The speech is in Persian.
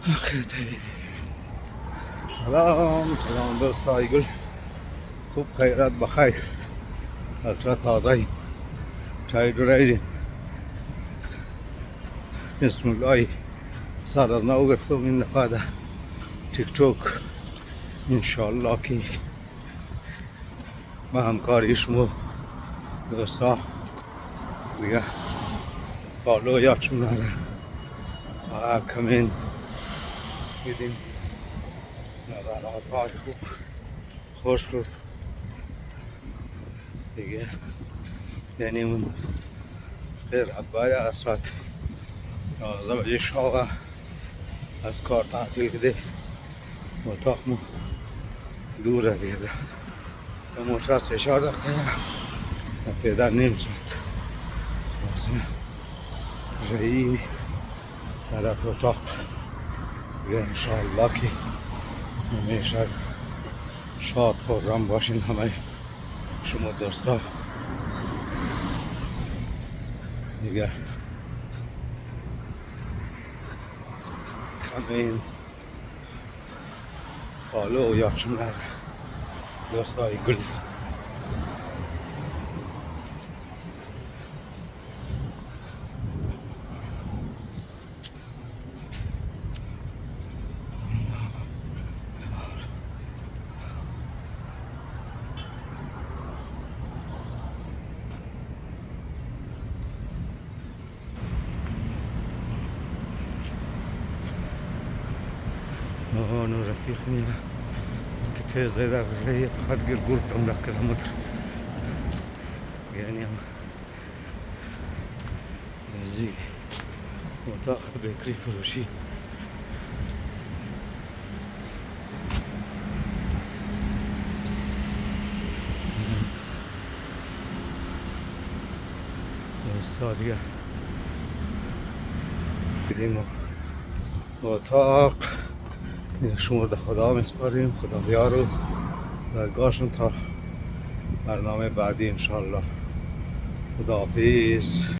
خیلی سلام دوستای گل، خوب خیرات بخیر. البته تازه چای دوره بسم الله سر از نو گرفتم این دفعه در تیک توک. انشالله که با همکاری شما دوستا دیگه فالو یادشون نره و کمین بدیم نظرات های خوب خوش رو دیگه. یعنی اون خیر باید از ساعت 11 بجه شب از کار تعطیل کده اتاقمو دوره دیگه در موتر 3-4 دقیقه پیدا نیم ساعت واسه رئی طرف اتاق دیگه. انشاءالله که همیشه شاد خورم باشین همه شما دوستا دیگه. کمین فالو یادشون نره دوستای گل. انا رفيقني كنت زايدة بالرية فقط قرقور تملك كيلومتر يعني زي وتاخذ بكري فروشي الصادقة قديمة اتاق شما در خدا میسپاریم. خدا بیارو درگاهشون تا برنامه بعدی انشالله. خداحافظ.